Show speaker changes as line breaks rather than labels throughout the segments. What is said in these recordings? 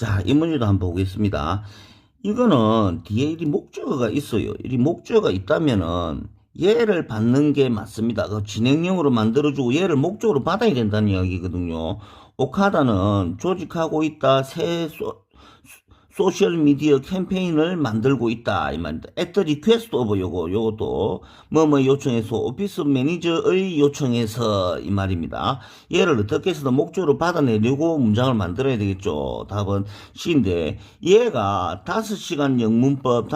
자, 이 문제도 한번 보겠습니다. 이거는 뒤에 이 목적어가 있어요. 이 목적어가 있다면은 얘를 받는 게 맞습니다. 그 진행형으로 만들어주고 얘를 목적으로 받아야 된다는 이야기거든요. 오카다는 조직하고 있다. 새 소셜미디어 캠페인을 만들고 있다 이 말입니다. at the request of 요것도 뭐뭐 요청해서 오피스 매니저의 요청해서 이 말입니다. 얘를 어떻게 해서든 목적으로 받아내려고 문장을 만들어야 되겠죠. 답은 C인데 얘가 5시간 영문법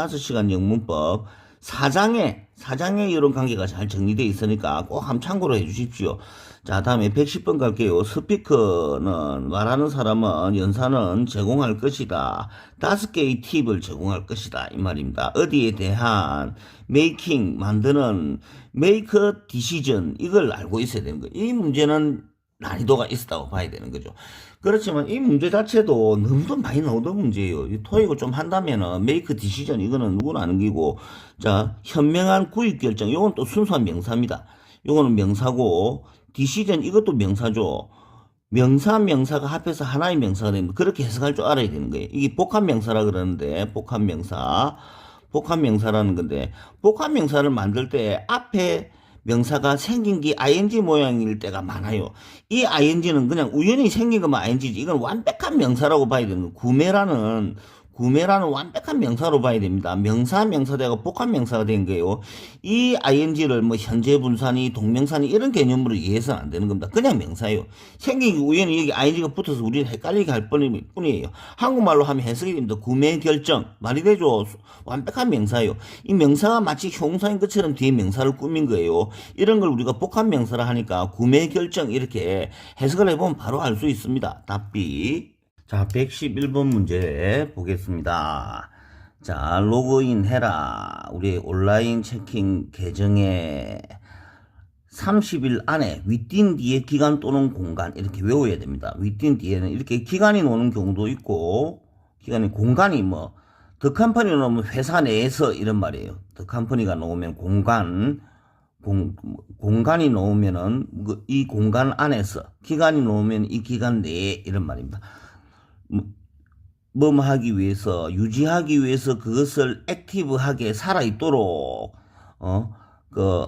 4장에 이런 관계가 잘 정리되어 있으니까 꼭 한번 참고로 해 주십시오. 자, 다음에 110번 갈게요. 스피커는 말하는 사람은 연사는 제공할 것이다. 5개의 팁을 제공할 것이다. 이 말입니다. 어디에 대한 메이킹, 만드는 make a decision 이걸 알고 있어야 되는 거예요. 이 문제는 난이도가 있었다고 봐야 되는 거죠. 그렇지만 이 문제 자체도 너무도 많이 나오던 문제예요. 토익을 좀 한다면은 make decision 이거는 누구나 아는 기고, 자, 현명한 구입 결정 이건 또 순수한 명사입니다. 이거는 명사고 decision 이것도 명사죠. 명사가 합해서 하나의 명사가 됩니다. 그렇게 해석할 줄 알아야 되는 거예요. 이게 복합명사라 그러는데 복합명사라는 건데 복합명사를 만들 때 앞에 명사가 생긴 게 ing 모양일 때가 많아요. 이 ing는 그냥 우연히 생긴 것만 ing지. 이건 완벽한 명사라고 봐야 되는 거예요. 구매라는 완벽한 명사로 봐야 됩니다. 명사대가 복합명사가 된 거예요. 이 ing를 뭐 현재 분사니 동명사니 이런 개념으로 이해해서는 안 되는 겁니다. 그냥 명사예요. 생긴 게 우연히 여기 ing가 붙어서 우리는 헷갈리게 할 뿐이에요. 한국말로 하면 해석이 됩니다. 구매 결정 말이 되죠. 완벽한 명사예요. 이 명사가 마치 형용사인 것처럼 뒤에 명사를 꾸민 거예요. 이런 걸 우리가 복합명사라 하니까 구매 결정 이렇게 해석을 해보면 바로 알 수 있습니다. 답비. 자, 111번 문제 보겠습니다. 자, 로그인 해라. 우리 온라인 체킹 계정에 30일 안에 within 뒤에 기간 또는 공간 이렇게 외워야 됩니다. within 뒤에는 이렇게 기간이 나오는 경우도 있고, 공간이 뭐 the company가 나오면 회사 내에서 이런 말이에요. the company가 나오면 공간이 나오면은 이 공간 안에서, 기간이 나오면 이 기간 내에 이런 말입니다. 뭐 하기 위해서, 유지하기 위해서 그것을 액티브하게 살아있도록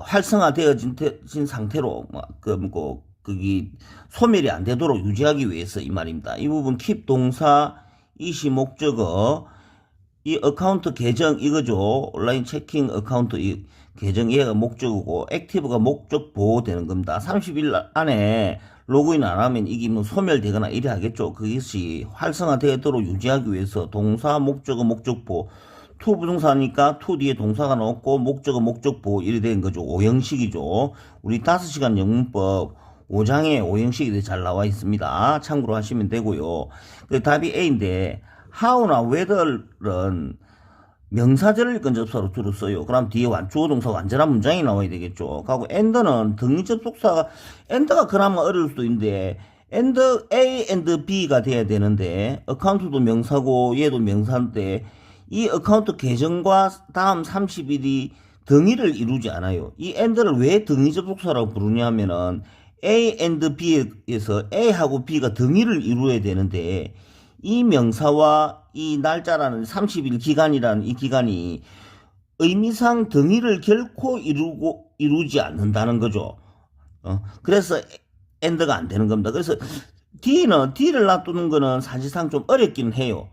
활성화되어진 상태로 그게 소멸이 안 되도록 유지하기 위해서 이 말입니다. 이 부분 keep 동사, 이시 목적어, 이 어카운트 계정 이거죠. 온라인 체킹 어카운트 이 계정 얘가 목적이고 액티브가 목적 보호되는 겁니다. 30일 안에 로그인 안 하면 이게 뭐 소멸되거나 이래 하겠죠. 그것이 활성화되도록 유지하기 위해서 동사, 목적어, 목적보 to 부동사니까 to 뒤에 동사가 나왔고 목적어, 목적보 이래 된 거죠. 5형식이죠. 우리 5시간 영문법 5장에 5형식이 잘 나와 있습니다. 참고로 하시면 되고요. 그 답이 A인데 how나 whether는 명사절을 근접사로 주로 써요. 그럼 뒤에 주어 동사 완전한 문장이 나와야 되겠죠. 그리고 and는 등위 접속사가, and가 그나마 어려울 수도 있는데 and A and B가 돼야 되는데 어카운트도 명사고 얘도 명사인데 이 어카운트 계정과 다음 30일이 등위를 이루지 않아요. 이 and를 왜 등위 접속사라고 부르냐 하면은 A and B에서 A하고 B가 등위를 이루어야 되는데 이 명사와 이 날짜라는 30일 기간이라는 이 기간이 의미상 등위를 결코 이루지 않는다는 거죠. 그래서 엔드가 안 되는 겁니다. 그래서 D를 놔두는 거는 사실상 좀 어렵긴 해요.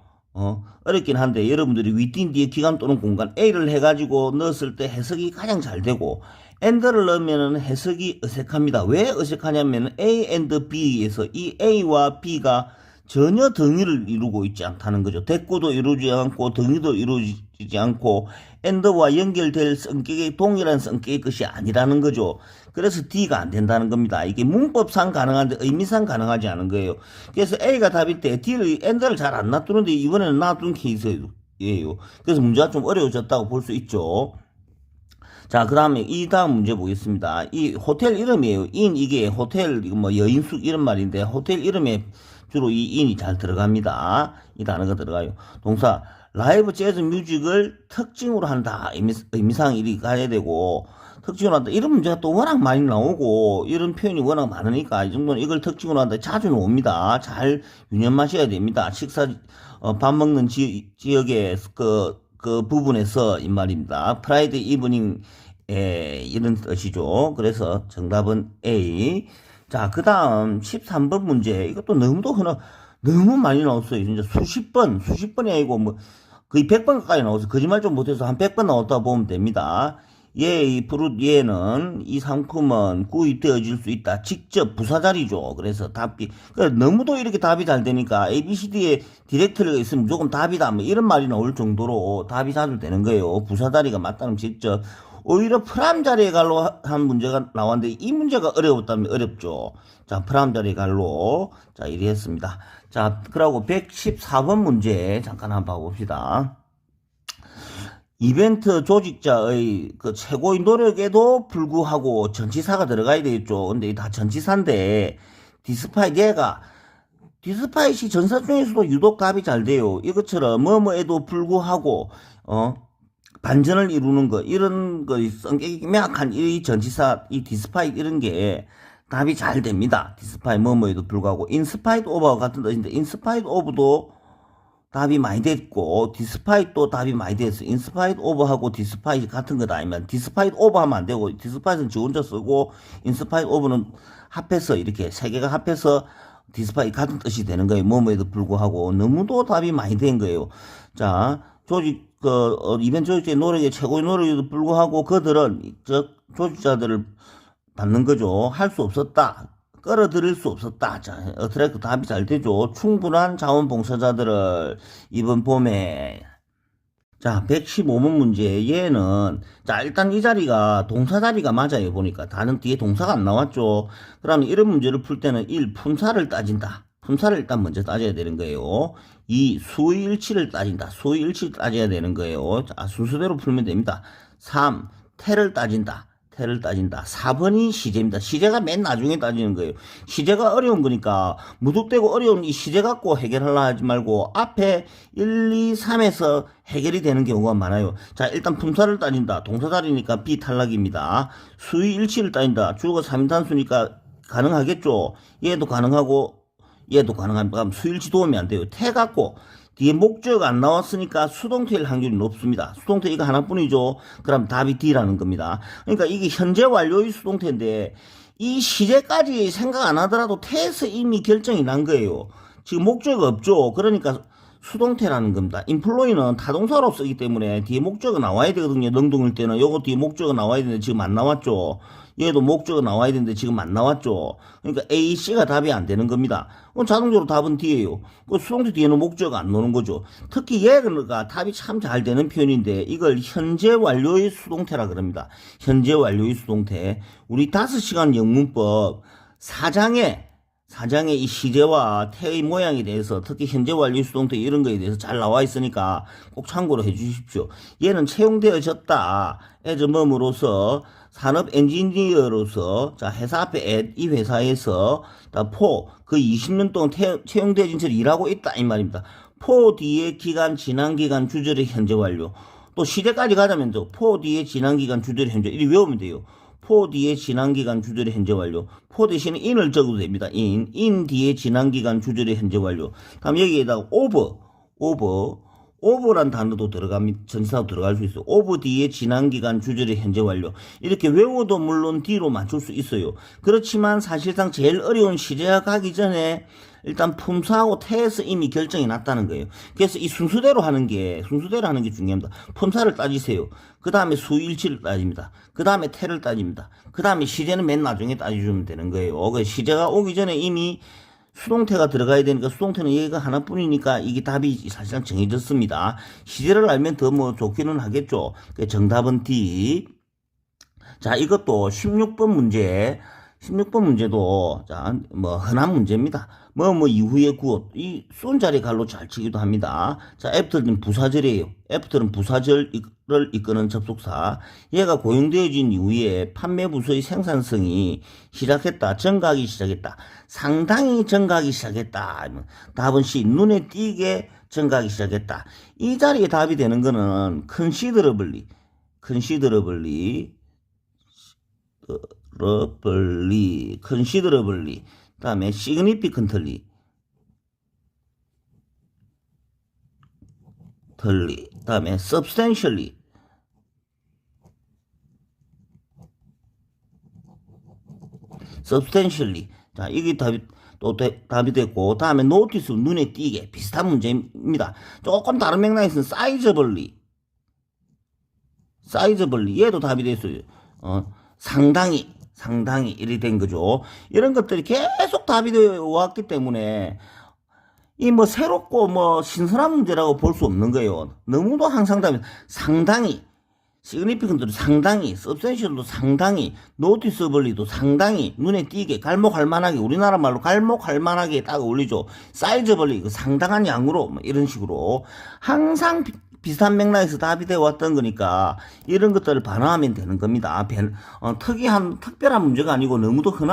어렵긴 한데 여러분들이 within 뒤에 기간 또는 공간 A를 해가지고 넣었을 때 해석이 가장 잘 되고 and를 넣으면 해석이 어색합니다. 왜 어색하냐면 A and B에서 이 A와 B가 전혀 등위를 이루고 있지 않다는 거죠. 대꾸도 이루지 않고 등위도 이루어지지 않고 and와 연결될 성격의 동일한 성격의 것이 아니라는 거죠. 그래서 D가 안 된다는 겁니다. 이게 문법상 가능한데 의미상 가능하지 않은 거예요. 그래서 A가 답일 때 and를 잘 안 놔두는데 이번에는 놔둔 케이스예요. 그래서 문제가 좀 어려워졌다고 볼 수 있죠. 자, 그 다음에 이 다음 문제 보겠습니다. 이 호텔 이름이에요. 이게 호텔, 뭐 여인숙 이런 말인데 호텔 이름에 주로 이 in이 잘 들어갑니다. 이 단어가 들어가요. 동사 라이브 재즈 뮤직을 특징으로 한다. 의미상 일이 가야 되고 특징으로 한다. 이런 문제가 또 워낙 많이 나오고, 이런 표현이 워낙 많으니까, 이 정도는 이걸 특징으로 한다. 자주 나옵니다. 잘 유념하셔야 됩니다. 밥 먹는 지역의 그 부분에서, 이 말입니다. 프라이드 이브닝, 이런 뜻이죠. 그래서 정답은 A. 자, 그 다음 13번 문제. 이것도 너무 많이 나왔어요. 진짜 수십 번이 아니고, 뭐, 거의 100번 가까이 나왔어요. 거짓말 좀 못해서 한 100번 나왔다 보면 됩니다. 이 프룻 얘는 이 상품은 구입되어질 수 있다. 직접 부사자리죠. 그래서 너무도 이렇게 답이 잘 되니까 ABCD에 디렉터리가 있으면 무조건 답이다. 뭐 이런 말이 나올 정도로 답이 자주 되는 거예요. 부사자리가 맞다는 직접. 오히려 프람 자리에 갈로 한 문제가 나왔는데 이 문제가 어려웠다면 어렵죠. 자, 프람 자리에 갈로. 자, 이리 했습니다. 자, 그러고 114번 문제 잠깐 한번 봐봅시다. 이벤트 조직자의 그 최고의 노력에도 불구하고 전치사가 들어가야 되겠죠. 근데 다 전치사인데, 디스파잇이 전사 중에서도 유독 답이 잘 돼요. 이것처럼 뭐뭐에도 불구하고, 반전을 이루는 거, 이런 거, 성격이 명확한 이 전치사, 이 디스파잇 이런 게 답이 잘 됩니다. 디스파잇 뭐뭐에도 불구하고, 인스파이트 오버와 같은 뜻인데, 인스파이트 오브도 답이 많이 됐고, 디스파이트도 답이 많이 됐어. 인스파이트 오버하고 디스파이트 같은 거다. 아니면 디스파이트 오버 하면 안 되고, 디스파이트는 지 혼자 쓰고, 인스파이트 오버는 합해서, 이렇게 세 개가 합해서 디스파이트 같은 뜻이 되는 거예요. 뭐뭐에도 불구하고. 너무도 답이 많이 된 거예요. 자, 이벤트 조직자의 노력에 최고의 노력에도 불구하고 그들은, 조직자들을 받는 거죠. 할 수 없었다. 끌어들일 수 없었다. 자, 어트랙트 답이 잘 되죠. 충분한 자원봉사자들을 이번 봄에. 자, 115번 문제. 얘는, 자, 일단 이 자리가 동사 자리가 맞아요. 보니까. 다른 뒤에 동사가 안 나왔죠. 그러면 이런 문제를 풀 때는 1. 품사를 따진다. 품사를 일단 먼저 따져야 되는 거예요. 2. 수의일치를 따진다. 수의일치를 따져야 되는 거예요. 자, 순서대로 풀면 됩니다. 3. 태를 따진다. 4번이 시제입니다. 시제가 맨 나중에 따지는 거예요. 시제가 어려운 거니까 무턱대고 어려운 이 시제 갖고 해결하려 하지 말고 앞에 1, 2, 3에서 해결이 되는 경우가 많아요. 자, 일단 품사를 따진다. 동사 자리니까 B 탈락입니다. 수의일치를 따진다. 주어가 3인단수니까 가능하겠죠. 얘도 가능하고 얘도 가능합니다. 그럼 수일치 도움이 안 돼요. 태 갖고 뒤에 목적 안 나왔으니까 수동태일 확률이 높습니다. 수동태 이거 하나뿐이죠. 그럼 답이 D라는 겁니다. 그러니까 이게 현재 완료의 수동태인데 이 시제까지 생각 안 하더라도 태에서 이미 결정이 난 거예요. 지금 목적 없죠. 그러니까 수동태라는 겁니다. 인플로이는 타동사로 쓰기 때문에 뒤에 목적이 나와야 되거든요. 능동일 때는 요거 뒤에 목적이 나와야 되는데 지금 안 나왔죠. 얘도 목적이 나와야 되는데 지금 안 나왔죠. 그러니까 A, C가 답이 안 되는 겁니다. 자동적으로 답은 D예요. 그 수동태 뒤에는 목적이 안 나오는 거죠. 특히 얘가 답이 참 잘 되는 표현인데 이걸 현재 완료의 수동태라 그럽니다. 현재 완료의 수동태. 우리 5시간 영문법 4장에 이 시제와 태의 모양에 대해서 특히 현재 완료 수동태 이런 거에 대해서 잘 나와 있으니까 꼭 참고로 해 주십시오. 얘는 채용되어졌다. as 뭐뭐로서 산업 엔지니어로서 자 회사 앞에 at 이 회사에서 그 20년 동안 채용되어진 채로 일하고 있다 이 말입니다. 뒤에 기간 지난기간 주절의 현재 완료. 또 시제까지 가자면 뒤에 지난기간 주절의 현재 이리 외우면 돼요. 뒤에 지난기간 주절의 현재 완료. 대신에 in을 적어도 됩니다. in 뒤에 지난기간 주절의 현재 완료. 다음 여기에다가 over란 단어도 전치사도 들어갈 수 있어요. over 뒤에 지난기간 주절의 현재 완료. 이렇게 외워도 물론 D로 맞출 수 있어요. 그렇지만 사실상 제일 어려운 시제가 가기 전에 일단 품사하고 태에서 이미 결정이 났다는 거예요. 그래서 이 순서대로 하는 게 중요합니다. 품사를 따지세요. 그 다음에 수일치를 따집니다. 그 다음에 태를 따집니다. 그 다음에 시제는 맨 나중에 따져주면 되는 거예요. 시제가 오기 전에 이미 수동태가 들어가야 되니까 수동태는 얘가 하나뿐이니까 이게 답이 사실상 정해졌습니다. 시제를 알면 더 좋기는 하겠죠. 정답은 D. 자, 이것도 16번 문제도 자, 흔한 문제입니다. 이후에 구어 이 쏜 자리 갈로 잘 치기도 합니다. 자, 애프터는 부사절이에요. 애프터는 부사절을 이끄는 접속사. 얘가 고용되어진 이후에 판매 부서의 생산성이 증가하기 시작했다. 상당히 증가하기 시작했다. 답은 C. 눈에 띄게 증가하기 시작했다. 이 자리에 답이 되는 거는 considerably considerably, 그다음에 significantly, 그다음에 substantially, 자, 이게 답이 됐고, 다음에 notice, 눈에 띄게 비슷한 문제입니다. 조금 다른 맥락에서는 sizably, 얘도 답이 됐어요. 상당히 이렇게 된 거죠. 이런 것들이 계속 답이 되어 왔기 때문에 이 뭐 새롭고 뭐 신선한 문제라고 볼 수 없는 거예요. 너무도 항상 답이 상당히, significant도 상당히, substantial도 상당히, noticeably도 상당히, 눈에 띄게, 갈목할 만하게, 우리나라 말로 갈목할 만하게 딱 어울리죠. sizably, 그 상당한 양으로, 뭐 이런 식으로 항상 비슷한 맥락에서 답이 되어 왔던 거니까 이런 것들을 반화하면 되는 겁니다. 특별한 문제가 아니고 너무도 흔한